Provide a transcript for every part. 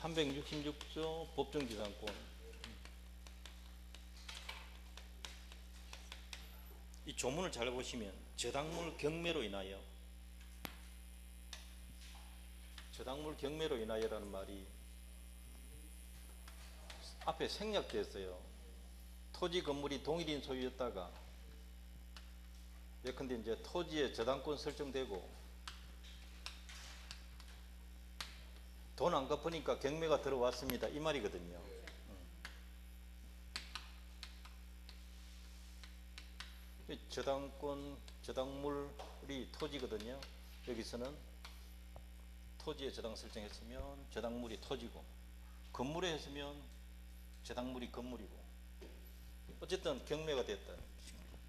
366조 법정지상권. 이 조문을 잘 보시면 저당물 경매로 인하여, 저당물 경매로 인하여라는 말이 앞에 생략됐어요. 토지 건물이 동일인 소유였다가 예컨대 이제 토지에 저당권 설정되고 돈 안 갚으니까 경매가 들어왔습니다, 이 말이거든요. 저당권, 저당물이 토지거든요. 여기서는 토지에 저당 설정했으면 저당물이 토지고, 건물에 했으면 저당물이 건물이고, 어쨌든 경매가 됐다.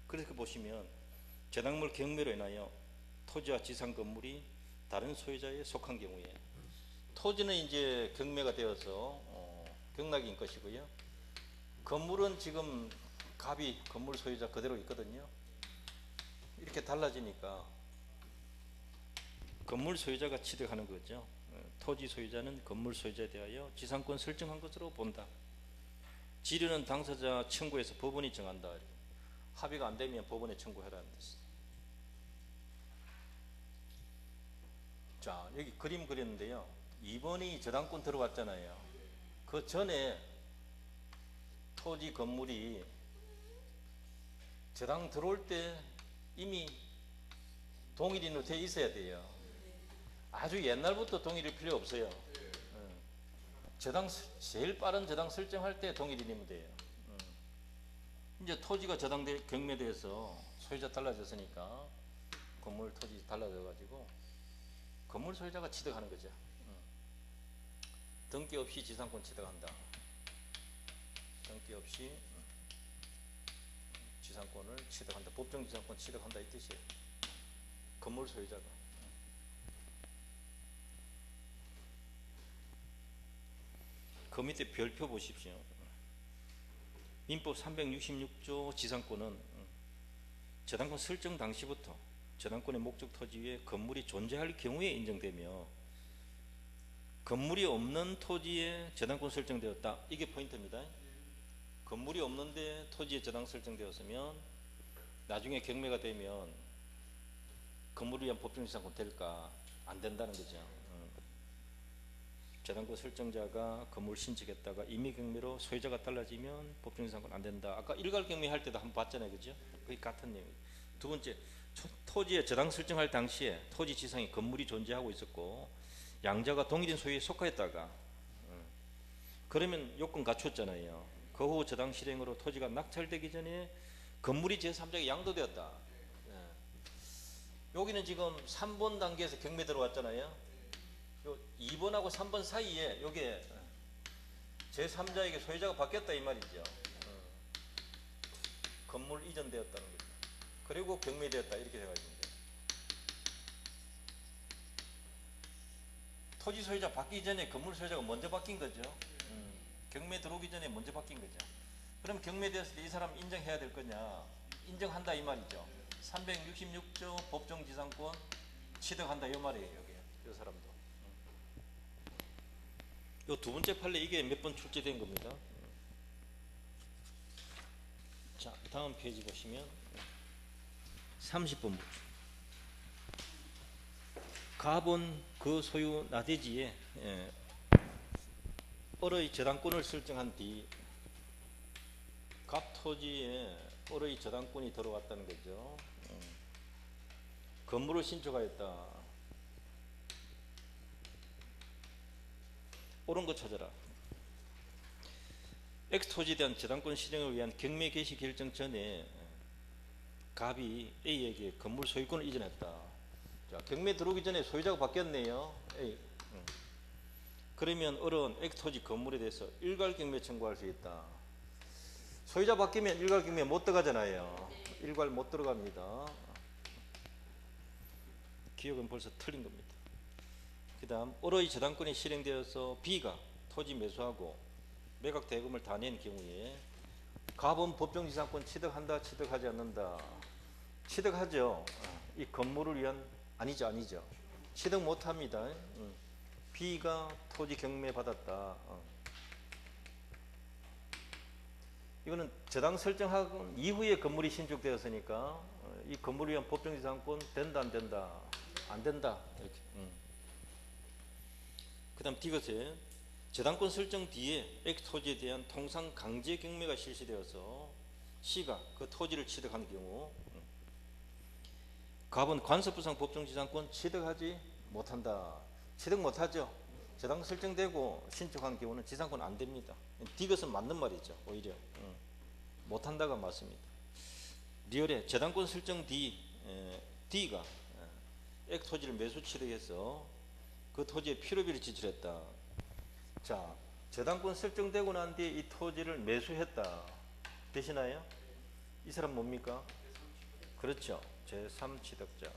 그렇게 보시면 저당물 경매로 인하여 토지와 지상 건물이 다른 소유자에 속한 경우에 토지는 이제 경매가 되어서 경락인 것이고요. 건물은 지금 갑이 건물 소유자 그대로 있거든요. 이렇게 달라지니까 건물 소유자가 취득하는 거죠. 토지 소유자는 건물 소유자에 대하여 지상권 설정한 것으로 본다. 지류는 당사자 청구해서 법원이 정한다. 합의가 안 되면 법원에 청구해라는 뜻. 자, 여기 그림 그렸는데요. 2번이 저당권 들어왔잖아요. 그 전에 토지 건물이 저당 들어올 때 이미 동일인으로 돼 있어야 돼요. 아주 옛날부터 동일일 필요 없어요. 저당, 제일 빠른 저당 설정할 때 동일인이면 돼요. 이제 토지가 저당 경매돼서 소유자 달라졌으니까 건물 토지 달라져 가지고 건물 소유자가 취득하는 거죠. 등기 없이 지상권 취득한다. 등기 없이 지상권을 취득한다. 법정 지상권 취득한다 이 뜻이에요. 건물 소유자가. 그 밑에 별표 보십시오. 민법 366조 지상권은 저당권 설정 당시부터 저당권의 목적 토지 위에 건물이 존재할 경우에 인정되며 건물이 없는 토지에 저당권 설정되었다. 이게 포인트입니다. 건물이 없는데 토지에 저당 설정되었으면 나중에 경매가 되면 건물을 위한 법정지상권 될까? 안 된다는 거죠. 저당권 설정자가 건물 신축했다가 임의경매로 소유자가 달라지면 법정지상권 안 된다. 아까 일괄경매 할 때도 한번 봤잖아요, 그죠? 그게 같은 내용이에요. 두 번째, 토지에 저당 설정할 당시에 토지 지상에 건물이 존재하고 있었고 양자가 동일인 소유에 속하였다가 그러면 요건 갖췄잖아요. 그 후 저당 실행으로 토지가 낙찰되기 전에 건물이 제3자에게 양도되었다. 여기는 지금 3번 단계에서 경매 들어왔잖아요. 요 2번하고 3번 사이에 요게 제3자에게 소유자가 바뀌었다 이 말이죠. 건물 이전되었다는 거죠. 그리고 경매되었다 이렇게 돼가지고 토지 소유자 바뀌기 전에 건물 소유자가 먼저 바뀐 거죠. 경매 들어오기 전에 먼저 바뀐 거죠. 그럼 경매되었을 때 이 사람 인정해야 될 거냐? 인정한다 이 말이죠. 366조 법정지상권 취득한다 이 말이에요. 여기 이 사람도. 요 두 번째 판례 이게 몇 번 출제된 겁니다. 자, 다음 페이지 보시면 30번 갑은 그 소유 나대지에 을의 저당권을 설정한 뒤 갑 토지에 을의 저당권이 들어왔다는 거죠. 건물을 신축하였다. 옳은 거 찾아라. X토지에 대한 저당권 실행을 위한 경매 개시 결정 전에 갑이 A에게 건물 소유권을 이전했다. 자, 경매 들어오기 전에 소유자가 바뀌었네요. A. 그러면 을은 X토지 건물에 대해서 일괄 경매 청구할 수 있다. 소유자 바뀌면 일괄 경매 못 들어가잖아요. 일괄 못 들어갑니다. 기억은 벌써 틀린 겁니다. 그 다음 을의 저당권이 실행되어서 B가 토지 매수하고 매각 대금을 다 낸 경우에 갑은 법정지상권 취득한다 취득하지 않는다. 취득하죠. 이 건물을 위한 아니죠 취득 못합니다. B가 토지 경매 받았다. 이거는 저당 설정한 이후에 건물이 신축되었으니까 이 건물을 위한 법정지상권 된다 안 된다? 안 된다. 이렇게. 그 다음 D것에 저당권 설정 뒤에 X 토지에 대한 통상 강제 경매가 실시되어서 C가 그 토지를 취득한 경우 갑은 관습부상 법정지상권 취득하지 못한다. 취득 못하죠. 저당 설정되고 신축한 경우는 지상권 안 됩니다. D것은 맞는 말이죠. 오히려 못한다가 맞습니다. 리얼에 저당권 설정 뒤 D가 X 토지를 매수 취득해서 그 토지에 필요비를 지출했다. 자, 저당권 설정되고 난 뒤에 이 토지를 매수했다. 되시나요? 이 사람 뭡니까? 그렇죠. 제3취득자.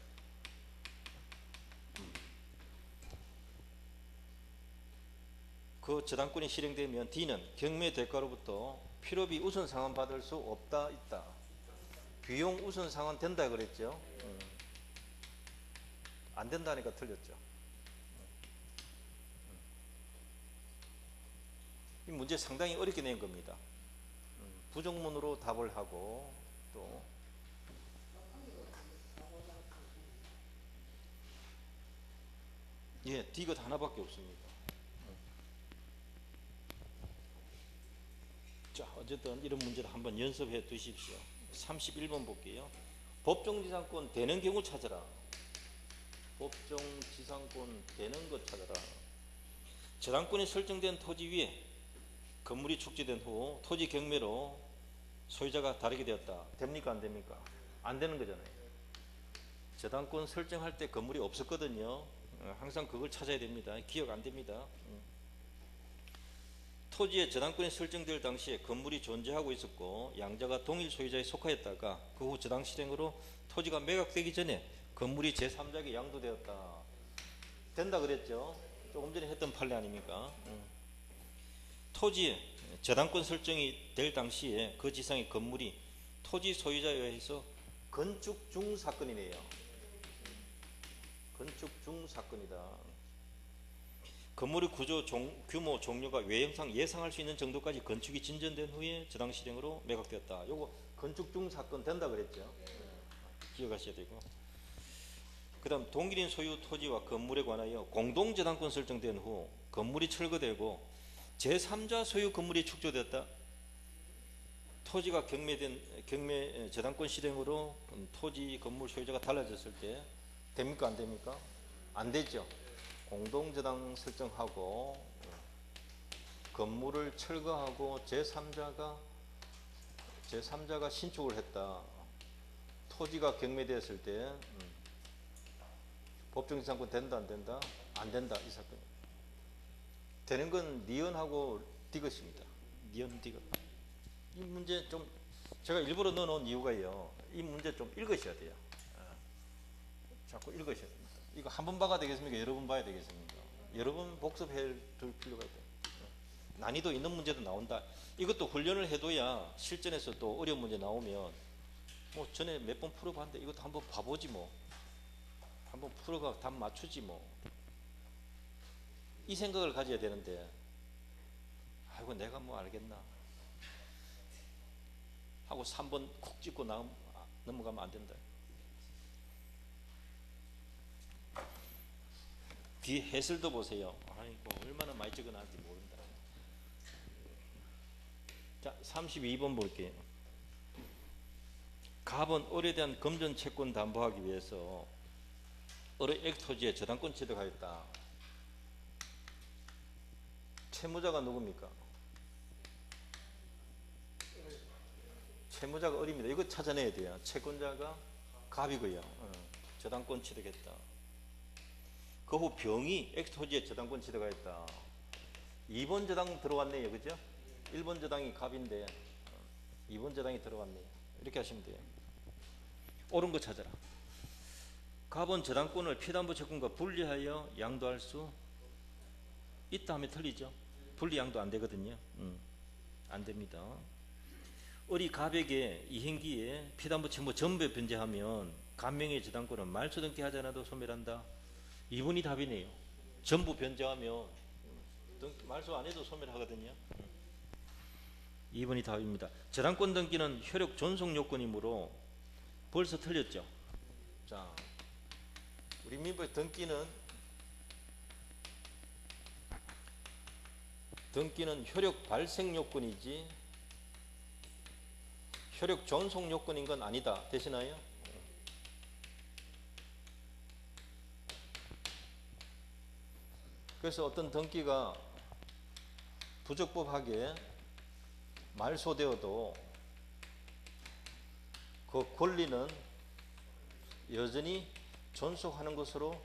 그 저당권이 실행되면 D는 경매 대가로부터 필요비 우선 상환 받을 수 없다, 있다. 비용 우선 상환 된다 그랬죠. 안 된다니까 틀렸죠. 이 문제 상당히 어렵게 낸 겁니다. 부정문으로 답을 하고 또 D가 하나밖에 없습니다. 자, 어쨌든 이런 문제를 한번 연습해 두십시오. 31번 볼게요. 법정지상권 되는 경우 찾아라. 법정지상권 되는 것 찾아라. 저당권이 설정된 토지 위에 건물이 축지된 후 토지 경매로 소유자가 다르게 되었다. 됩니까? 안 됩니까? 안 되는 거잖아요. 저당권 설정할 때 건물이 없었거든요. 항상 그걸 찾아야 됩니다. 기억 안 됩니다. 토지의 저당권이 설정될 당시에 건물이 존재하고 있었고 양자가 동일 소유자에 속하였다가 그 후 저당 실행으로 토지가 매각되기 전에 건물이 제3자에게 양도되었다. 된다 그랬죠. 조금 전에 했던 판례 아닙니까? 토지에 저당권 설정이 될 당시에 그 지상의 건물이 토지 소유자에 의해서 건축 중 사건이네요. 건축 중 사건이다. 건물의 구조, 규모, 종류가 외형상 예상할 수 있는 정도까지 건축이 진전된 후에 저당 실행으로 매각되었다. 요거 건축 중 사건 된다 그랬죠. 기억하셔야 되고. 그 다음 동일인 소유 토지와 건물에 관하여 공동 저당권 설정된 후 건물이 철거되고 제3자 소유 건물이 축조되었다. 토지가 경매 저당권 실행으로 토지 건물 소유자가 달라졌을 때 됩니까? 안 됩니까? 안 되죠. 공동저당 설정하고 건물을 철거하고 제3자가 신축을 했다. 토지가 경매되었을 때 법정지상권 된다 안 된다? 안 된다. 이 사건이 되는 건 니은하고 디귿입니다. 니은 디귿. 이 문제 좀 제가 일부러 넣어놓은 이유가요. 이 문제 좀 읽으셔야 돼요. 자꾸 읽으셔야 됩니다. 이거 한 번 봐야 되겠습니까? 여러 번 봐야 되겠습니까? 여러 번 복습해 둘 필요가 있다. 난이도 있는 문제도 나온다. 이것도 훈련을 해둬야 실전에서 또 어려운 문제 나오면 뭐 전에 몇 번 풀어봤는데 이것도 한번 봐보지 뭐. 한번 풀어가 답 맞추지 뭐. 이 생각을 가져야 되는데 아이고 내가 뭐 알겠나 하고 3번 콕 찍고 넘어가면 안 된다. 뒤 해설도 보세요. 아이고 얼마나 많이 적어놨는지 모른다. 자, 32번 볼게요. 갑은 을에 대한 금전 채권 담보하기 위해서 을의 X 토지에 저당권 취득하였다. 채무자가 누굽니까? 채무자가 을입니다. 이거 찾아내야 돼요. 채권자가 갑이고요. 저당권 취득했다. 그 후 병이 X 토지에 저당권 취득하였다. 2번 저당 들어왔네요. 그죠? 1번 저당이 갑인데 2번 저당이 들어왔네요. 이렇게 하시면 돼요. 옳은 거 찾아라. 갑은 저당권을 피담보 채권과 분리하여 양도할 수 있다 하면 틀리죠. 분리 양도 안 되거든요. 안 됩니다. 을이 갑에게 이행기에 피담보 채무 전부에 변제하면 갑명의 저당권은 말소 등기 하지 않아도 소멸한다. 2번이 답이네요. 전부 변제하면 말소 안 해도 소멸하거든요. 2번이 답입니다. 저당권 등기는 효력 존속 요건이므로 벌써 틀렸죠. 자, 우리 민법의 등기는 효력 발생 요건이지 효력 존속 요건인 건 아니다. 되시나요? 그래서 어떤 등기가 부적법하게 말소되어도 그 권리는 여전히 존속하는 것으로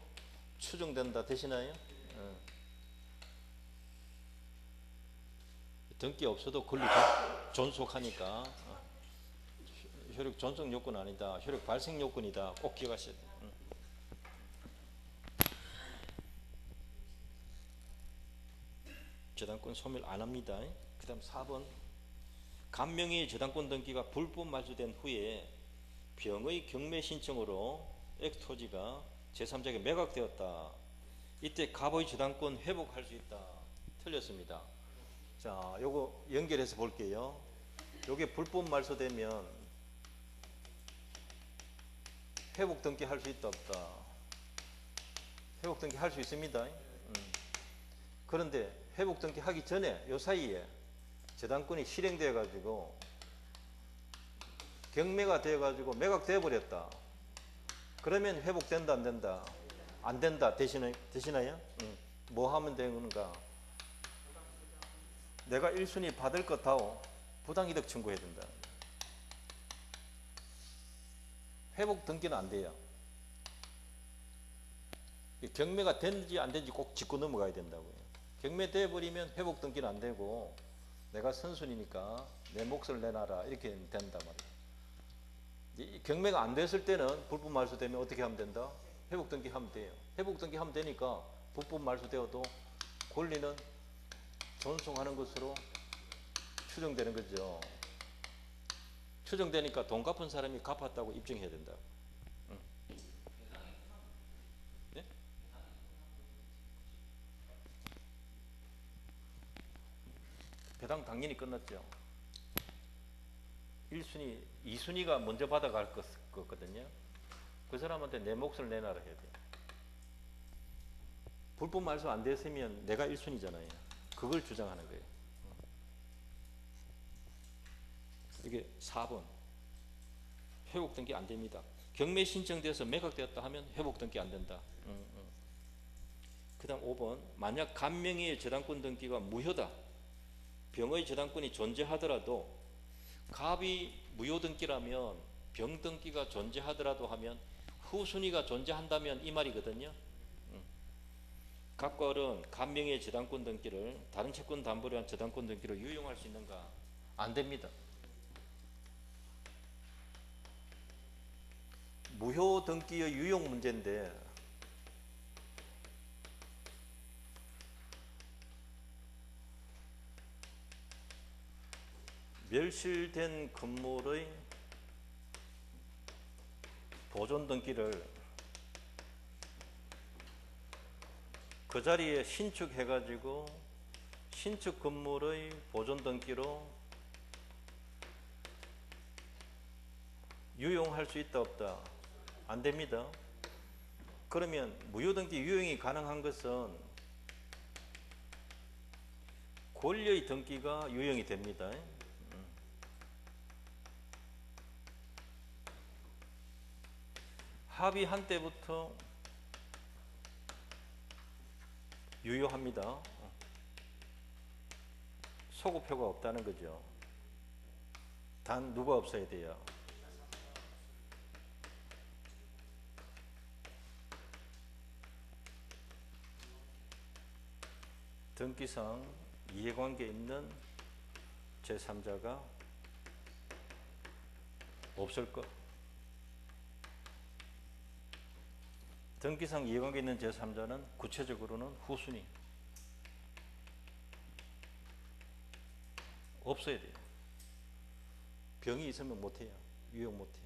추정된다. 되시나요? 등기 없어도 권리 존속하니까 효력 존속 요건 아니다. 효력 발생 요건이다. 꼭 기억하셔야 돼요. 저당권 소멸 안 합니다. 그 다음 4번. 간명의 저당권 등기가 불법 말소된 후에 병의 경매 신청으로 X토지가 제3자에게 매각되었다. 이때 갑의 저당권 회복할 수 있다. 틀렸습니다. 자, 요거 연결해서 볼게요. 요게 불법 말소되면 회복 등기 할 수 있다 없다? 회복 등기 할 수 있습니다. 그런데 회복 등기 하기 전에 요 사이에 저당권이 실행되어 가지고 경매가 되어 가지고 매각되어 버렸다. 그러면 회복된다 안 된다? 안 된다. 되시나요? 뭐 하면 되는가? 내가 1순위 받을 것 다오 부당이득 청구해야 된다. 회복 등기는 안 돼요. 경매가 된지 안 된지 꼭 짚고 넘어가야 된다고요. 경매돼 버리면 회복 등기는 안 되고 내가 선순위니까 내 몫을 내놔라 이렇게 된단 말이에요. 경매가 안 됐을 때는 불법 말소되면 어떻게 하면 된다? 회복 등기 하면 돼요. 회복 등기 하면 되니까 불법 말소되어도 권리는 존속하는 것으로 추정되는 거죠. 추정되니까 돈 갚은 사람이 갚았다고 입증해야 된다. 네? 배당 당연히 끝났죠. 1순위, 2순위가 먼저 받아갈 거거든요. 그 사람한테 내 몫을 내놔라 해야 돼요. 불법 말소 안 됐으면 내가 1순위잖아요. 그걸 주장하는 거예요. 이게 4번. 회복 등기 안 됩니다. 경매 신청돼서 매각되었다 하면 회복 등기 안 된다. 그 다음 5번. 만약 간명의의 저당권 등기가 무효다. 병의 저당권이 존재하더라도 갑이 무효 등기라면 병 등기가 존재하더라도 하면 후순위가 존재한다면 이 말이거든요. 갑과 을은 간명의의 저당권 등기를 다른 채권 담보를 한 저당권 등기로 유용할 수 있는가? 안 됩니다. 무효 등기의 유용 문제인데 멸실된 건물의 보존 등기를 그 자리에 신축해 가지고 신축 건물의 보존 등기로 유용할 수 있다 없다? 안 됩니다. 그러면 무효 등기 유용이 가능한 것은 권리의 등기가 유용이 됩니다. 합의한 때부터 유효합니다. 소급표가 없다는 거죠. 단 누가 없어야 돼요? 등기상 이해관계 있는 제3자가 없을 것. 등기상 이해관계 있는 제3자는 구체적으로는 후순위 없어야 돼요. 병이 있으면 못해요. 유용 못해요.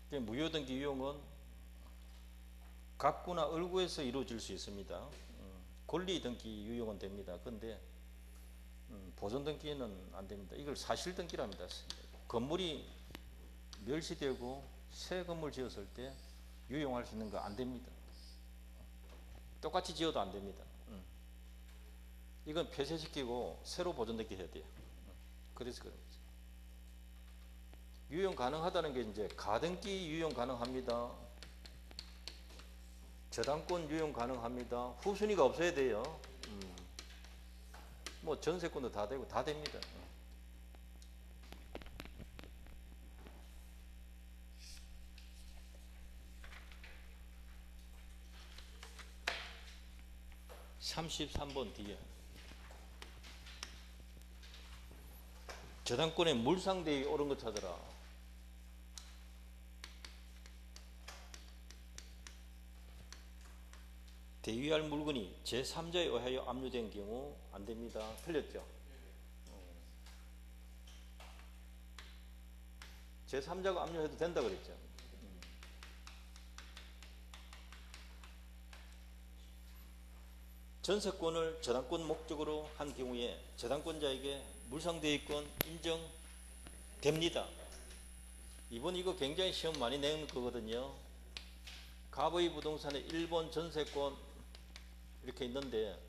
무효등기 유용은 각구나 얼구에서 이루어질 수 있습니다. 권리 등기 유용은 됩니다. 그런데 보존 등기는 안 됩니다. 이걸 사실 등기랍니다. 건물이 멸시되고 새 건물 지었을 때 유용할 수 있는 거 안 됩니다. 똑같이 지어도 안 됩니다. 이건 폐쇄시키고 새로 보존 등기 해야 돼요. 그래서 그런 거죠. 유용 가능하다는 게 이제 가등기 유용 가능합니다. 저당권 유용 가능합니다. 후순위가 없어야 돼요. 뭐 전세권도 다 되고 다 됩니다. (33번) 뒤에 저당권의 물상대위 옳은 것 찾아라. 대위할 물건이 제3자에 의하여 압류된 경우 안 됩니다. 틀렸죠? 제3자가 압류해도 된다 그랬죠. 전세권을 저당권 목적으로 한 경우에 저당권자에게 물상대위권 인정됩니다. 이번 이거 굉장히 시험 많이 내는 거거든요. 갑의 부동산의 일본 전세권 이렇게 있는데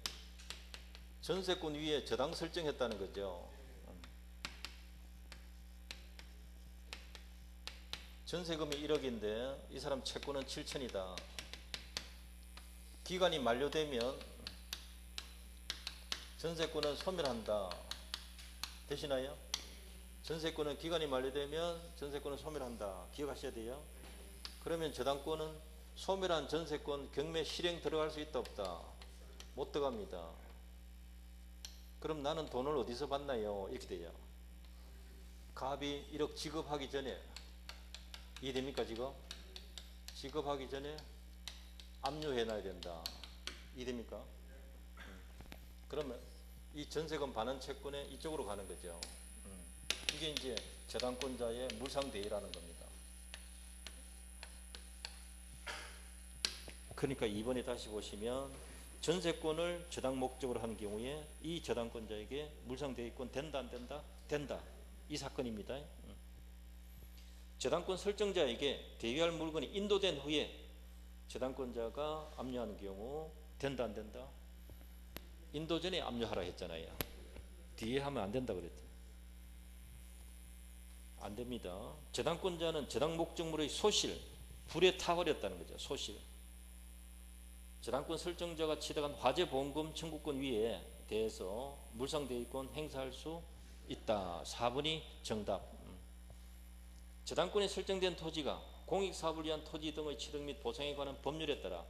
전세권 위에 저당 설정했다는 거죠. 전세금이 1억인데 이 사람 채권은 7천이다. 기간이 만료되면 전세권은 소멸한다. 되시나요? 전세권은 기간이 만료되면 전세권은 소멸한다. 기억하셔야 돼요. 그러면 저당권은 소멸한 전세권 경매 실행 들어갈 수 있다 없다? 못 들어갑니다. 그럼 나는 돈을 어디서 받나요? 이렇게 돼요. 갑이 1억 지급하기 전에 이해됩니까? 지금 지급하기 전에 압류해 놔야 된다. 이해됩니까? 그러면 이 전세금 반환 채권에 이쪽으로 가는 거죠. 이게 이제 저당권자의 물상대위라는 겁니다. 그러니까 2번에 다시 보시면 전세권을 저당 목적으로 한 경우에 이 저당권자에게 물상대위권 된다 안 된다? 된다. 이 사건입니다. 저당권 설정자에게 대위할 물건이 인도된 후에 저당권자가 압류하는 경우 된다 안 된다? 인도 전에 압류하라 했잖아요. 뒤에 하면 안 된다 그랬죠. 안 됩니다. 저당권자는 저당 목적물의 소실, 불에 타버렸다는 거죠. 소실. 저당권 설정자가 취득한 화재보험금 청구권 위에 대해서 물상대위권 행사할 수 있다. 4번이 정답. 저당권에 설정된 토지가 공익사업을 위한 토지 등의 취득 및 보상에 관한 법률에 따라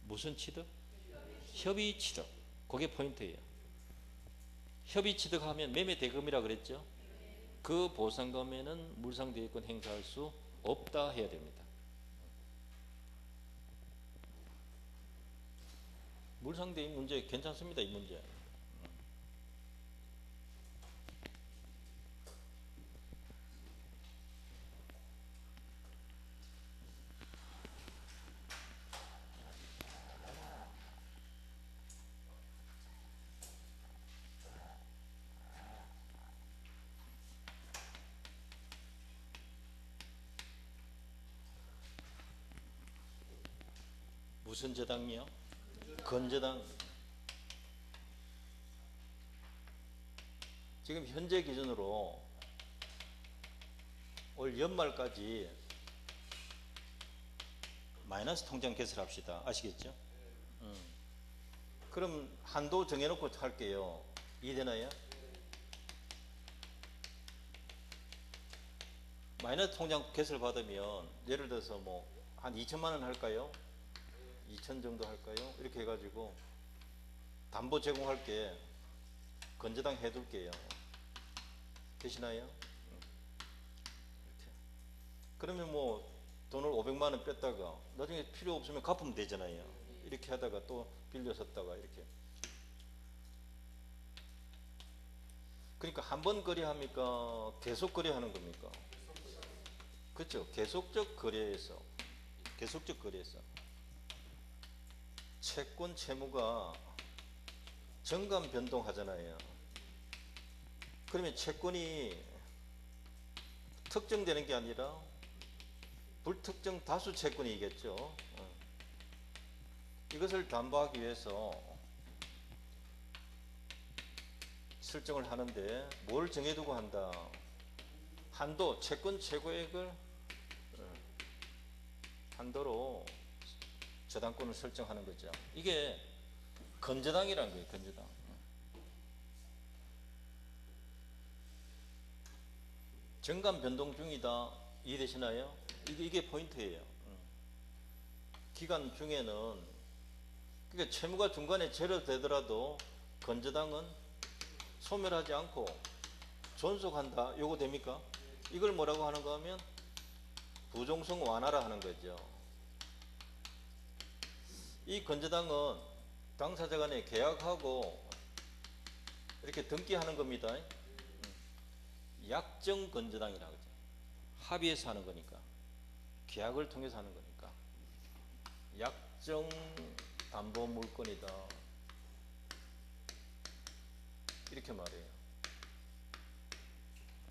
무슨 취득? 협의 취득. 그게 포인트예요. 협의 취득하면 매매대금이라 그랬죠. 그 보상금에는 물상대위권 행사할 수 없다 해야 됩니다. 물상대위 문제 괜찮습니다. 이 문제. 무슨 저당이요? 건저당. 지금 현재 기준으로 올 연말까지 마이너스 통장 개설합시다. 아시겠죠? 그럼 한도 정해놓고 할게요. 이해되나요? 마이너스 통장 개설 받으면 예를 들어서 뭐 한 2천만 원 할까요? 2천 정도 할까요? 이렇게 해가지고 담보 제공할게. 건저당 해둘게요. 되시나요? 이렇게. 그러면 뭐 돈을 500만 원 뺐다가 나중에 필요 없으면 갚으면 되잖아요. 이렇게 하다가 또 빌려섰다가 이렇게. 그러니까 한 번 거래합니까? 계속 거래하는 겁니까? 그렇죠. 계속적 거래에서 채권 채무가 정간 변동하잖아요. 그러면 채권이 특정되는 게 아니라 불특정 다수 채권이겠죠. 이것을 담보하기 위해서 설정을 하는데 뭘 정해두고 한다. 한도, 채권 최고액을 한도로 저당권을 설정하는 거죠. 이게 건저당이라는 거예요. 건저당. 정간 변동 중이다. 이해되시나요? 이게 포인트예요. 기간 중에는, 그러니까 채무가 중간에 제로되더라도 건저당은 소멸하지 않고 존속한다. 요거 됩니까? 이걸 뭐라고 하는가 하면 부종성 완화라 하는 거죠. 이 건저당은 당사자 간에 계약하고 이렇게 등기하는 겁니다. 약정 건저당이라고 하죠. 합의해서 하는 거니까. 계약을 통해서 하는 거니까. 약정 담보 물건이다. 이렇게 말해요.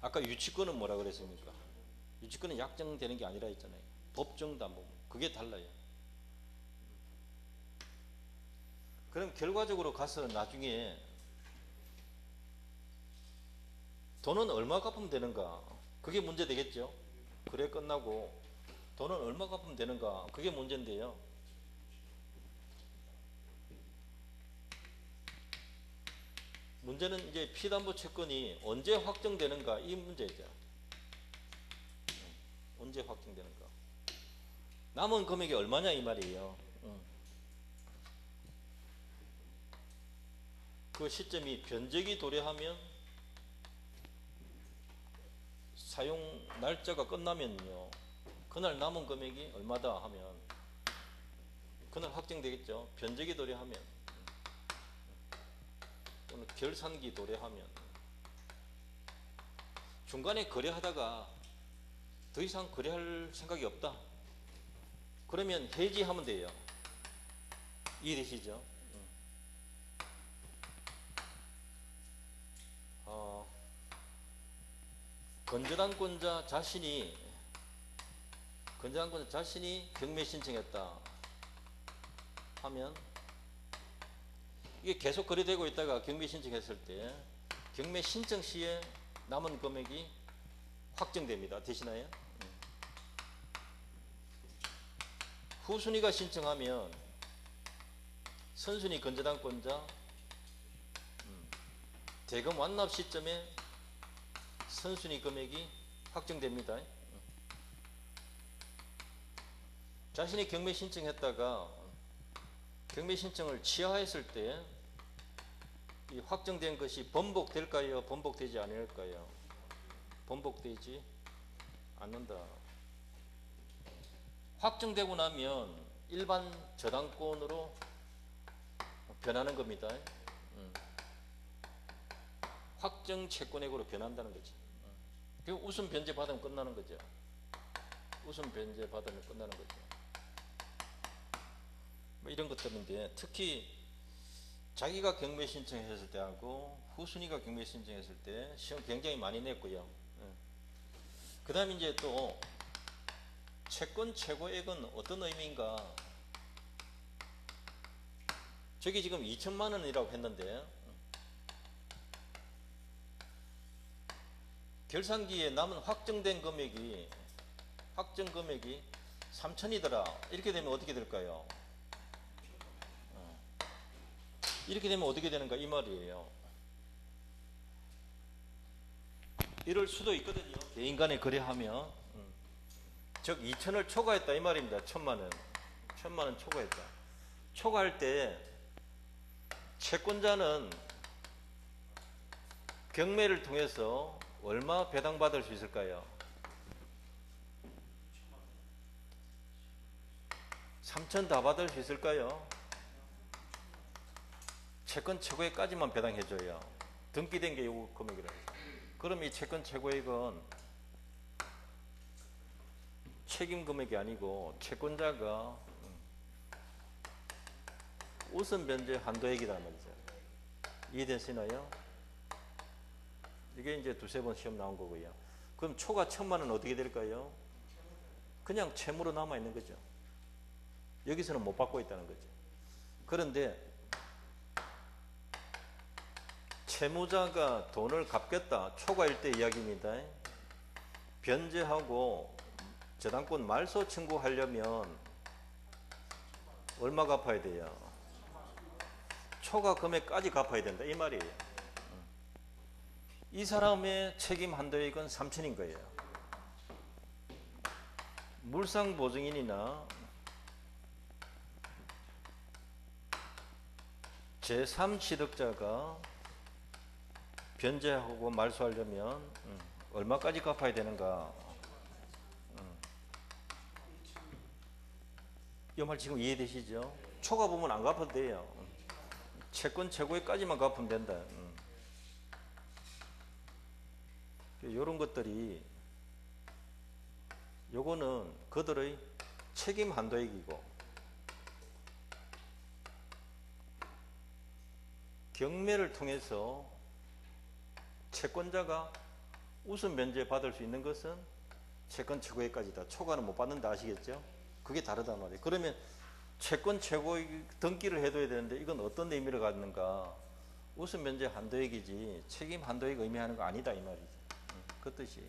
아까 유치권은 뭐라 그랬습니까? 유치권은 약정되는 게 아니라 했잖아요. 법정 담보. 그게 달라요. 그럼 결과적으로 가서 나중에 돈은 얼마 갚으면 되는가? 그게 문제 되겠죠? 그래 끝나고 돈은 얼마 갚으면 되는가? 그게 문제인데요. 문제는 이제 피담보 채권이 언제 확정되는가? 이 문제죠. 언제 확정되는가? 남은 금액이 얼마냐 이 말이에요. 그 시점이 변적이 도래하면 사용 날짜가 끝나면요. 그날 남은 금액이 얼마다 하면 그날 확정되겠죠. 변적이 도래하면 또는 결산기 도래하면 중간에 거래하다가 더 이상 거래할 생각이 없다. 그러면 해지하면 돼요. 이해되시죠? 건저당권자 자신이 경매 신청했다 하면 이게 계속 거래되고 있다가 경매 신청했을 때 경매 신청 시에 남은 금액이 확정됩니다. 되시나요? 후순위가 신청하면 선순위 건저당권자 대금 완납 시점에 선순위 금액이 확정됩니다. 자신이 경매 신청했다가 경매 신청을 취하했을 때 이 확정된 것이 번복될까요? 번복되지 않을까요? 번복되지 않는다. 확정되고 나면 일반 저당권으로 변하는 겁니다. 확정 채권액으로 변한다는 거지. 그 웃음 변제 받으면 끝나는 거죠. 웃음 변제 받으면 끝나는 거죠. 뭐 이런 것들인데 특히 자기가 경매 신청했을 때하고 후순위가 경매 신청했을 때 시험 굉장히 많이 냈고요. 그 다음에 이제 또 채권 최고액은 어떤 의미인가? 저기 지금 2천만 원이라고 했는데 결산기에 남은 확정된 금액이 3천이더라. 이렇게 되면 어떻게 될까요? 이렇게 되면 어떻게 되는가 이 말이에요. 이럴 수도 있거든요. 개인 간에 거래하면 즉 2천을 초과했다 이 말입니다. 1,000만 원 초과했다. 초과할 때 채권자는 경매를 통해서 얼마 배당받을 수 있을까요? 3천 다 받을 수 있을까요? 채권 최고액까지만 배당해줘요. 등기된 게 요 금액이라고. 그럼 이 채권 최고액은 책임 금액이 아니고 채권자가 우선 변제 한도액이란 말이죠. 이해되시나요? 이게 이제 두세 번 시험 나온 거고요. 그럼 초과 1,000만 원 어떻게 될까요? 그냥 채무로 남아 있는 거죠. 여기서는 못 받고 있다는 거죠. 그런데 채무자가 돈을 갚겠다. 초과일 때 이야기입니다. 변제하고 저당권 말소 청구하려면 얼마 갚아야 돼요? 초과 금액까지 갚아야 된다 이 말이에요. 이 사람의 책임 한도액은 3천인 거예요. 물상보증인이나 제3취득자가 변제하고 말소하려면 얼마까지 갚아야 되는가? 이 말 지금 이해되시죠? 초과 부분 안 갚아도 돼요. 채권 최고액까지만 갚으면 된다. 이런 것들이 요거는 그들의 책임 한도액이고 경매를 통해서 채권자가 우선 면제 받을 수 있는 것은 채권 최고액까지다. 초과는 못 받는다 아시겠죠? 그게 다르단 말이에요. 그러면 채권 최고액 등기를 해둬야 되는데 이건 어떤 의미를 갖는가? 우선 면제 한도액이지 책임 한도액 의미하는 거 아니다 이 말이죠. 그 뜻이.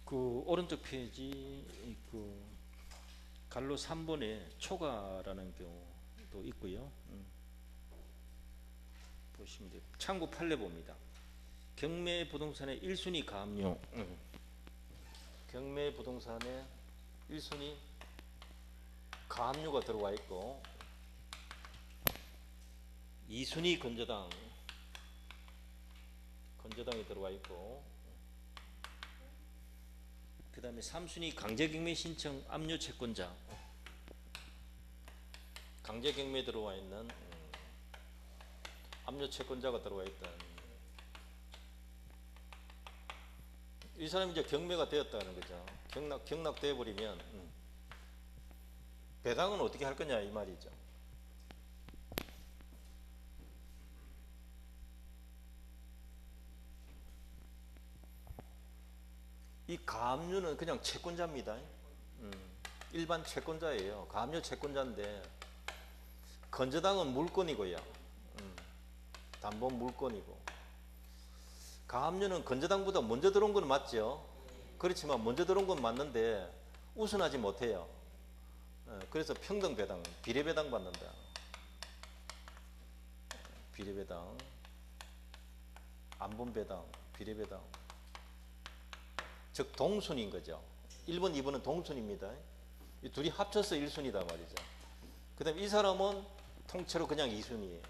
그 오른쪽 페이지 그 갈로 3번에 초과라는 경우도 있고요. 보시면 돼요. 참고 판례 봅니다. 경매 부동산의 1순위 가압류. 경매 부동산의 1순위 가압류가 들어와 있고 2순위 건저당이 들어와 있고 그 다음에 3순위 강제경매 신청 압류 채권자 강제경매 들어와 있는 압류 채권자가 들어와 있다. 이 사람이 이제 경매가 되었다는 거죠. 경락되어 버리면 배당은 어떻게 할 거냐 이 말이죠. 이 가압류는 그냥 채권자입니다. 일반 채권자예요. 가압류 채권자인데 건저당은 물권이고요. 담보 물권이고 가압류는 건저당보다 먼저 들어온 건 맞죠. 그렇지만 먼저 들어온 건 맞는데 우선하지 못해요. 그래서 평등배당, 비례배당 받는다. 비례배당, 안분배당, 비례배당. 즉 동순인 거죠. 1번, 2번은 동순입니다. 이 둘이 합쳐서 1순위다 말이죠. 그 다음에 이 사람은 통째로 그냥 2순위예요.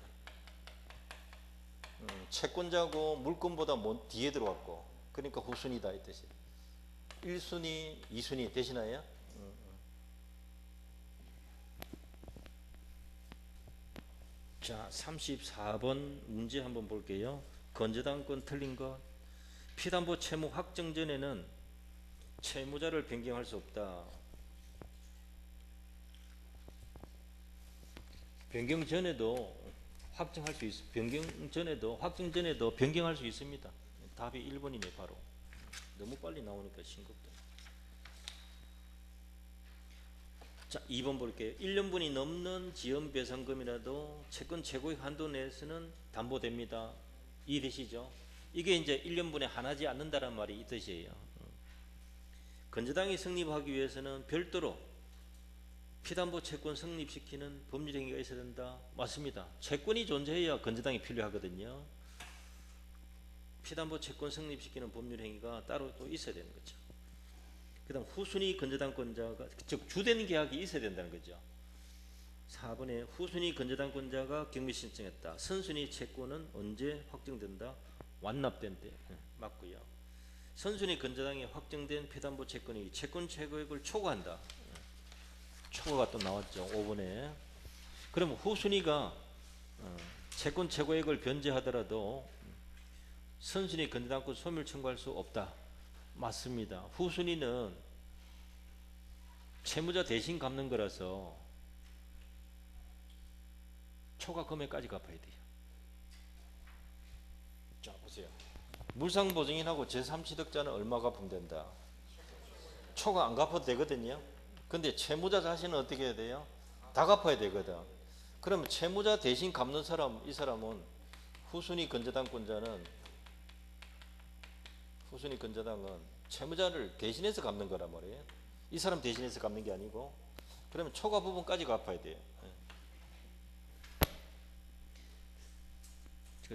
채권자고 물권보다 뒤에 들어왔고 그러니까 후순위다 이 뜻이에요. 1순위, 2순위 되시나요? 자, 34번 문제 한번 볼게요. 건저당권 틀린 것. 피담보 채무 확정 전에는 채무자를 변경할 수 없다. 변경 전에도 확정할 수 있어. 확정 전에도 변경할 수 있습니다. 답이 1번이네 바로. 너무 빨리 나오니까 싱겁다. 자, 2번 볼게요. 1년분이 넘는 지연배상금이라도 채권 최고액 한도 내에서는 담보됩니다. 이해되시죠? 이게 이제 1년분에 하나지 않는다는 말이 이 뜻이에요. 건저당이 성립하기 위해서는 별도로 피담보 채권 성립시키는 법률 행위가 있어야 된다. 맞습니다. 채권이 존재해야 건저당이 필요하거든요. 피담보 채권 성립시키는 법률 행위가 따로 또 있어야 되는 거죠. 그 다음 후순위 건저당권자가 즉 주된 계약이 있어야 된다는 거죠. 4번에 후순위 건저당권자가 경매 신청했다. 선순위 채권은 언제 확정된다? 완납된 때. 맞고요. 선순위 건저당이 확정된 피담보 채권이 채권 최고액을 초과한다. 초과가 또 나왔죠. 5번에. 그럼 후순위가 채권 최고액을 변제하더라도 선순위 건전 않고 소멸 청구할 수 없다. 맞습니다. 후순위는 채무자 대신 갚는 거라서 초과 금액까지 갚아야 돼요. 자, 보세요. 물상보증인하고 제3취득자는 얼마 갚으면 된다? 초과 안 갚아도 되거든요. 근데 채무자 자신은 어떻게 해야 돼요? 다 갚아야 되거든. 그러면 채무자 대신 갚는 사람, 이 사람은 후순위 건저당권자는 채무자를 대신해서 갚는 거란 말이에요. 이 사람 대신해서 갚는 게 아니고. 그러면 초과 부분까지 갚아야 돼요.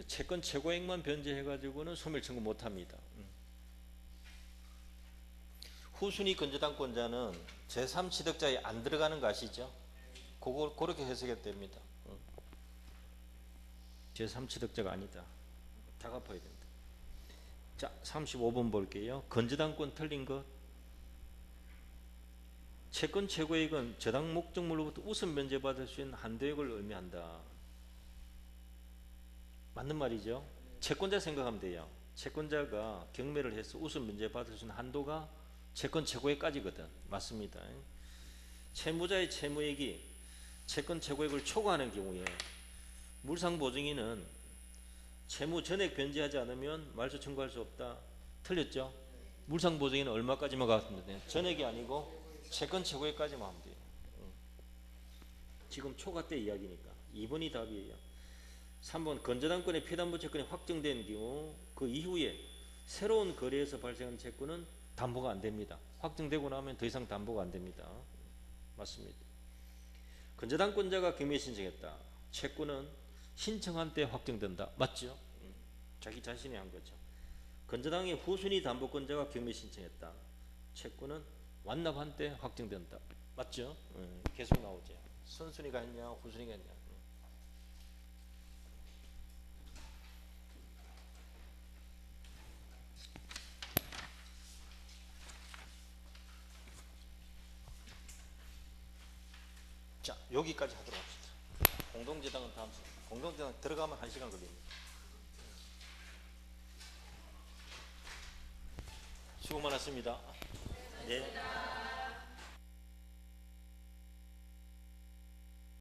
채권 최고액만 변제해가지고는 소멸 청구 못합니다. 후순위 건저당권자는 제3취득자에 안 들어가는 거 아시죠? 그렇게 해석이 됩니다. 제3취득자가 아니다. 다 갚아야 된다. 자, 35번 볼게요. 건저당권 틀린 것. 채권 최고액은 저당 목적물로부터 우선 면제받을 수 있는 한도액을 의미한다. 맞는 말이죠. 채권자 생각하면 돼요. 채권자가 경매를 해서 우선 면제받을 수 있는 한도가 채권 최고액까지거든. 맞습니다. 채무자의 채무액이 채권 최고액을 초과하는 경우에 물상보증인은 채무 전액 변제하지 않으면 말소 청구할 수 없다. 틀렸죠? 물상보증인은 얼마까지만 갚으면 돼요? 전액이 아니고 채권 최고액까지만 하면 돼요. 지금 초과 때 이야기니까 2번이 답이에요. 3번 건저당권의 피담보 채권이 확정된 경우 그 이후에 새로운 거래에서 발생한 채권은 담보가 안 됩니다. 확정되고 나면 더 이상 담보가 안 됩니다. 맞습니다. 건저당권자가 경매 신청했다. 채권은 신청한 때 확정된다. 맞죠? 자기 자신이 한 거죠. 건저당의 후순위 담보권자가 경매 신청했다. 채권은 완납한 때 확정된다. 맞죠? 계속 나오죠. 선순위가 했냐 후순위가 했냐. 자, 여기까지 하도록 합시다. 공동재당은 다음 시간. 공동재당 들어가면 1시간 걸립니다. 수고 많았습니다. 네.